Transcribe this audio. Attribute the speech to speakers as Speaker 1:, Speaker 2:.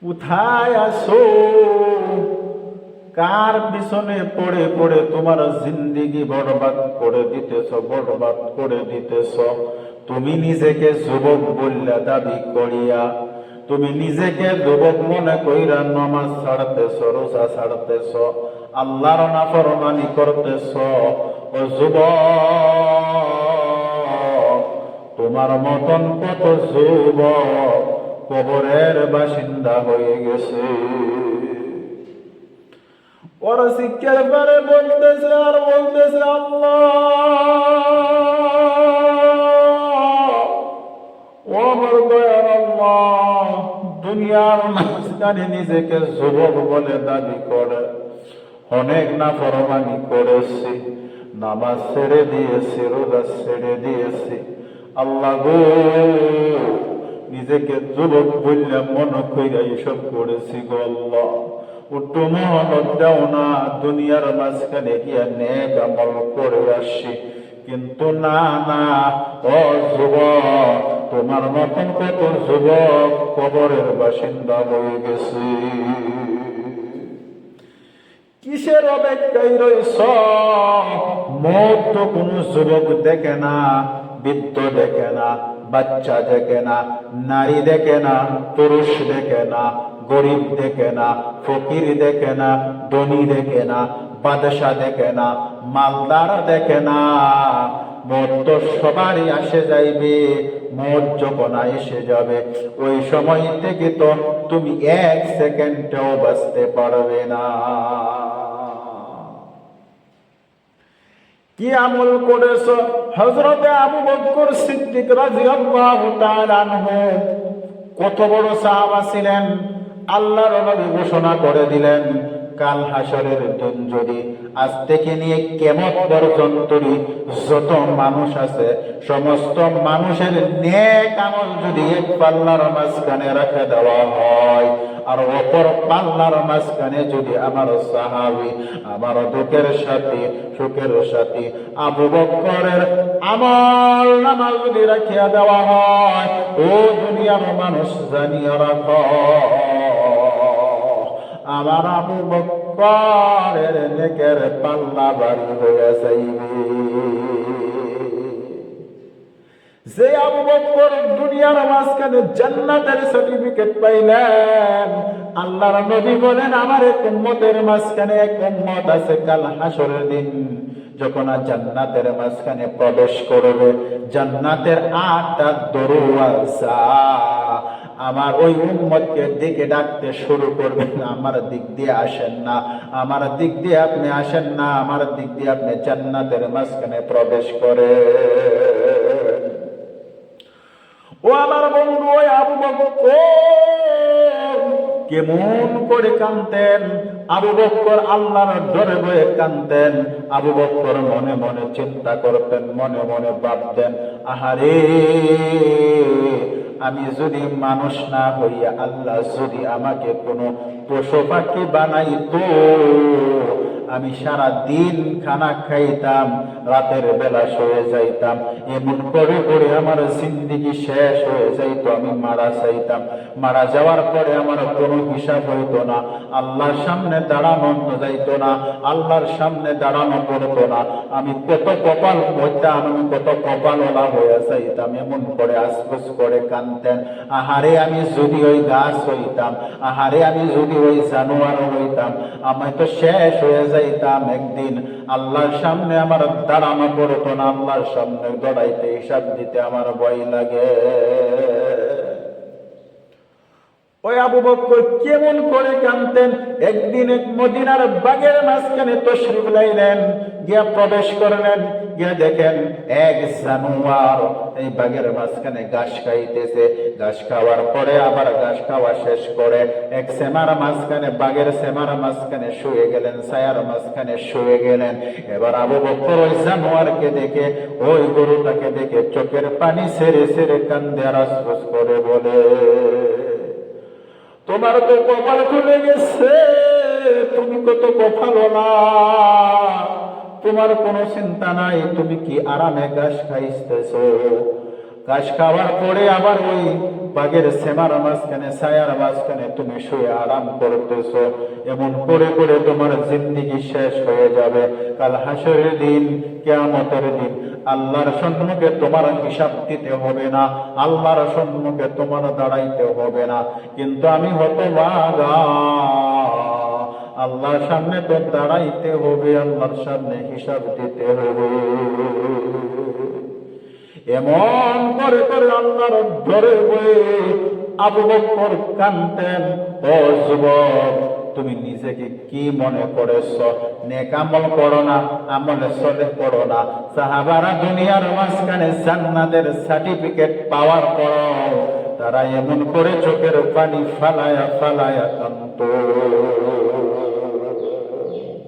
Speaker 1: কোথায় আসো? কার পিছনে পড়ে পড়ে তোমার জিন্দেগি বরবাদ করে দিতেছ, বরবাদ করে দিতেছ? তুমি নিজেকে যুবক বললা দাবি করিয়া, তুমি নিজেকে যুবক মনে কইরা নামাজ ছাড়তেছ, রোজা ছাড়তেছ, আল্লাহর নাফরমানি করতেছ। ও যুবক, তোমার মতন কত যুবক কবরের বাসিন্দা হয়ে গেছে। ওরা শিক্ষার পরে বলতেছে আর বলতেছে, আল্লাহ, ও আমার দয়ার আল্লাহ, দুনিয়ার মাঝখানে নিজেকে যুবক বলে দাবি করে অনেক নাফরমানি করেছি, নামাজ ছেড়ে দিয়েছি, রোজা ছেড়ে দিয়েছি। আল্লাহ গো, নিজেকে যুবক বললে মনে কইরা এসব করেছি গো আল্লাহ, একটু মহলত দাও না, দুনিয়ার মাঝখানে গিয়া নেক আমল করে আসি। কিন্তু না না, ও যুবক, তোমার মতন কত যুবক কবরের বাসিন্দা হয়ে গেছে। কিসের অপেক্ষায় রইছ? মত তো কোন যুবক দেখে না, বৃদ্ধ দেখে না, বাচ্চা দেখে না, নারী দেখে না, পুরুষ দেখে না, গরিব দেখে না, ফকির দেখে না, ধনী দেখে না, বাদশা দেখে না, মালদার দেখে না। মত তো সবারই আসে যাইবে। মত যখন এসে যাবে, ওই সময় থেকে তো তুমি এক সেকেন্ডও বাঁচতে পারবে না। কি আমল করেছ? হযরতে আবু বকর সিদ্দিক রাদিয়াল্লাহু তাআলা আনহু কত বড় সাহাবা ছিলেন। আল্লাহর নবী ঘোষণা করে দিলেন, কাল হাসরের দিন যদি আজ থেকে নিয়ে কিয়ামত পর্যন্ত যত মানুষ আছে, সমস্ত মানুষের নেক আমল যদি এক পাল্লার মাঝখানে রেখে দেওয়া হয়, আর অপর পাল্লার মাঝখানে যদি আমার সাহাবী, আমার দুঃখের সাথী, সুখের সাথী আবু বকরের আমল নামা যদি রাখিয়া দেওয়া হয়, ও দুনিয়ার মানুষ জানিয়া রাখো, আমার আবু বকরের নেকের পাল্লা ভারী হইয়া যাইবে। যে আবু বকর দুনিয়ার মাঝখানে জান্নাতের সার্টিফিকেট পাইলেন, আল্লাহর নবী বলেন, আমার এক উম্মতের মাঝখানে এক উম্মত আছে, কাল হাসরের দিন যখন জান্নাতের মাঝখানে প্রবেশ করবে, জান্নাতের 8টা দরওয়াজা আমার ওই উম্মতকে দিকে ডাকতে শুরু করবেন, আমার দিক দিয়ে আসেন না, আমার দিক দিয়ে আপনি আসেন না, আমার দিক দিয়ে আপনি জান্নাতের মাঝখানে প্রবেশ করে। ও আমার বন্ধু, ওই আবু বকর কেমন করে কাঁদতেন। আবু বকর আল্লাহর ডরে ভয়ে কাঁদতেন। আবু বকর মনে মনে চিন্তা করতেন, মনে মনে ভাবতেন, আহারে, আমি যদি মানুষ না হইয়া আল্লাহ যদি আমাকে কোনো পশু পাখি বানাইতো, আমি সারা দিন খানা খাইতাম, রাতের বেলা শুয়ে যাইতাম, এমন করে করে আমার জিন্দেগি শেষ হয়ে যাইতো, আমি মারা যাইতাম। মারা যাওয়ার পরে আমার কোনো হিসাব হইতো না, আল্লাহর সামনে দাঁড়ানো যাইতো না, আল্লাহর সামনে দাঁড়ানো পড়তো না। আমি কত কপাল হইতাম, আমি কত কপালওয়ালা হয়ে যাইতাম, এমন করে আফসোস করে কাঁদতেন। আহারে, আমি যদি ওই গাছ হইতাম, আহারে, আমি যদি ওই জানোয়ার হইতাম, আমি তো শেষ হয়ে যাইতাম একদিন। আল্লাহর সামনে আমার দাঁড়ানো পড়তো না, আল্লাহর সামনে দাঁড়াইতে, হিসাব দিতে আমার ভয় লাগে। ওই আবু বকর কেমন করে কাঁদতেন। একদিন এক মদিনার বাগের মাঝখানে তশরিফ লাইলেন, গিয়া প্রবেশ করলেন, গিয়া দেখেন এক জানোয়ার এই বাগের মাঝখানে ঘাস খাইতেছে। ঘাস খাওয়ার পরে আবার ঘাস খাওয়া শেষ করে এক সেমার মাঝখানে, বাগের সেমার মাঝখানে শুয়ে গেলেন, ছায়ার মাঝখানে শুয়ে গেলেন। এবার আবু বকর ওই জানোয়ারকে দেখে, ওই গরুটাকে দেখে চোখের পানি ছেড়ে ছেড়ে কান্দে আর আফসোস করে বলে, তোমার তো কপাল খুলে গেছে, তুমি কত কপালওয়ালা, তোমার কোনো চিন্তা নাই, তুমি কি আরামে ঘাস খাইতেছো। ঘাস খাওয়ার পরে আবার ওই বাঘের সেমার মাঝখানে ছায়ার মাঝখানে তুমি শুয়ে আরাম করতেছো। এমন করে করে তোমার জিন্দেগি শেষ হয়ে যাবে। কাল হাসরের দিন, কিয়ামতের দিন আল্লাহর সম্মুখে তোমার হিসাব দিতে হবে না, আল্লাহর সম্মুখে তোমার দাঁড়াইতে হবে না। কিন্তু আমি হতভাগা, আল্লাহর সামনে তো দাঁড়াইতে হবে, আল্লাহর সামনে হিসাব দিতে হবে। এমন করে করে আল্লাহর ঘরে বয়ে আবু বকর কাঁদতেন। ও যুবক, তুমি নিজেকে কি মনে করেছ? নেক আমল করো না, আমলে সলেহ করো না। সাহাবারা দুনিয়ার মাঝখানে জান্নাতের সার্টিফিকেট পাওয়ার পর তারা এমন করে চোখের পানি ফালায়া ফালায়া কাঁদতো।